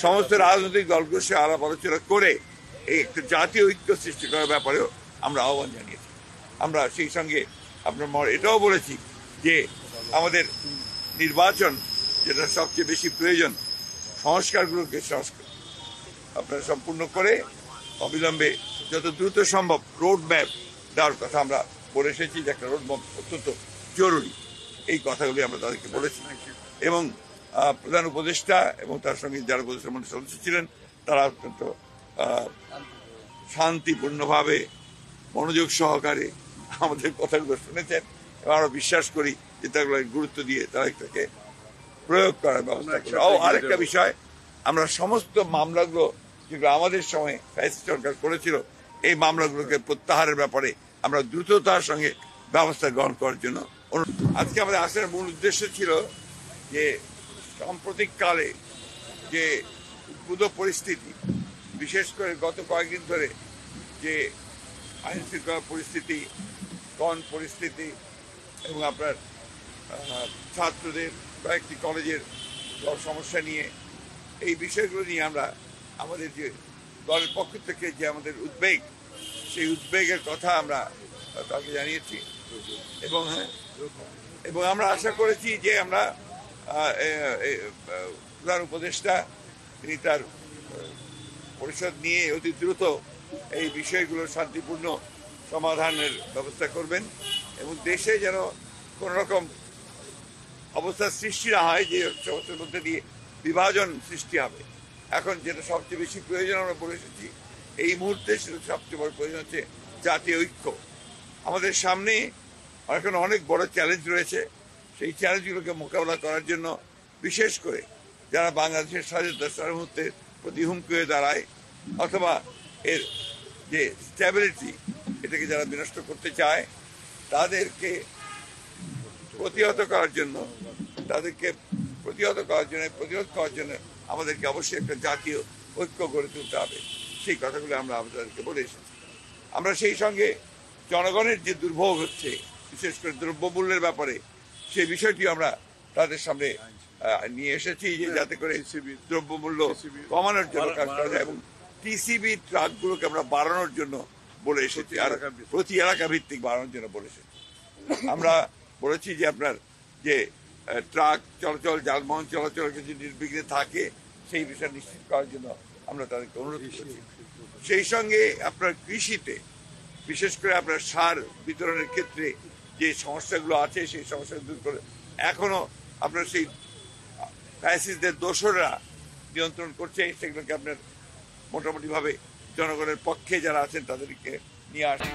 সমস্ত রাজনৈতিক দলগুলোর সাথে আলাপ আলোচনা করে এই একটা জাতীয় ঐক্য সৃষ্টি করার ব্যাপারেও আমরা আহ্বান জানিয়েছি। আমরা সেই সঙ্গে আপনার এটাও বলেছি যে আমাদের নির্বাচন যেটা সবচেয়ে বেশি প্রয়োজন, সংস্কারগুলোকে আপনারা সম্পূর্ণ করে অবিলম্বে যত দ্রুত সম্ভব রোড ম্যাপ দেওয়ার কথা আমরা বলে এসেছি, যে একটা রোড ম্যাপ অত্যন্ত জরুরি। এই কথাগুলি আমরা তাদেরকে বলেছি এবং প্রধান উপদেষ্টা এবং তার সঙ্গে যারা উপদেষ্টা মন্ডলীর সদস্য ছিলেন তারা অত্যন্ত শান্তিপূর্ণভাবে মনোযোগ সহকারে আমাদের কথাগুলো শুনেছেন এবং আমরা বিশ্বাস করি যে তাগুলো গুরুত্ব দিয়ে তারা এটাকে প্রয়োগ করার ব্যবস্থা করে। আরেকটা বিষয়, আমরা সমস্ত মামলাগুলো যেগুলো আমাদের সময় ফ্যাসিস্ট সরকার করেছিল এই মামলাগুলোকে প্রত্যাহারের ব্যাপারে আমরা দ্রুততার সঙ্গে ব্যবস্থা গ্রহণ করার জন্য আজকে আমাদের আসার মূল উদ্দেশ্য ছিল যে সাম্প্রতিককালে যে উদ্ভূত পরিস্থিতি, বিশেষ করে গত কয়েকদিন ধরে যে আইন শৃঙ্খলা পরিস্থিতি, পরিস্থিতি এবং আপনার ছাত্রদের কয়েকটি কলেজের সমস্যা নিয়ে, এই বিষয়গুলো নিয়ে আমরা আমাদের যে দলের পক্ষ থেকে যে আমাদের উদ্বেগ, সেই উদ্বেগের কথা আমরা তাকে জানিয়েছি এবং আমরা আশা করেছি যে আমরা প্রধান উপদেষ্টা তিনি তার পরিষদ নিয়ে অতি দ্রুত এই বিষয়গুলোর শান্তিপূর্ণ সমাধানের ব্যবস্থা করবেন এবং দেশে যেন কোন রকম অবস্থার সৃষ্টি না হয় যে সমস্যার মধ্যে দিয়ে বিভাজন সৃষ্টি হবে। এখন যেটা সবচেয়ে বেশি প্রয়োজন আমরা বলে এসেছি এই মুহূর্তে, সেটা সবচেয়ে বড় প্রয়োজন হচ্ছে জাতীয় ঐক্য। আমাদের সামনে এখন অনেক বড় চ্যালেঞ্জ রয়েছে, সেই চ্যালেঞ্জগুলোকে মোকাবেলা করার জন্য বিশেষ করে যারা বাংলাদেশের স্বাধীনতা সার্বভৌমত্বের প্রতি হুমকি হয়ে দাঁড়ায় অথবা এর যে স্ট্যাবিলিটি এটাকে যারা বিনষ্ট করতে চায় তাদেরকে প্রতিহত করার জন্য প্রতিরোধ করার জন্য আমাদেরকে অবশ্যই একটা জাতীয় ঐক্য গড়ে তুলতে হবে। সেই কথাগুলো আমরা আপনাদেরকে বলে এসেছি। আমরা সেই সঙ্গে জনগণের যে দুর্ভোগ হচ্ছে, বিশেষ করে দ্রব্যমূল্যের ব্যাপারে, সেই বিষয়টি আমরা তাদের সামনে নিয়ে এসেছি যে যাতে করে দ্রব্যমূল্য কমানোর জন্য কাজ করা যায় এবং টিসিবি ট্রাকগুলোকে আমরা বাড়ানোর জন্য বলে এসেছি, আর প্রতি এলাকা ভিত্তিক বাড়ানোর জন্য বলে এসেছি। আমরা বলেছি যে আপনার যে ট্রাক চলাচল, যানবাহন চলাচল যদি নির্বিঘ্নে থাকে সেই বিষয় নিশ্চিত করার জন্য আমরা তাদেরকে অনুরোধ করছি। সেই সঙ্গে আপনার কৃষিতে বিশেষ করে আপনার সার বিতরণের ক্ষেত্রে যে সমস্যাগুলো আছে সেই সমস্যাগুলো দূর করে এখনো আপনার সেই ফ্যাসিস্টদের দোসররা নিয়ন্ত্রণ করছে, সেগুলোকে আপনার মোটামুটিভাবে জনগণের পক্ষে যারা আছেন তাদেরকে নিয়ে আসে।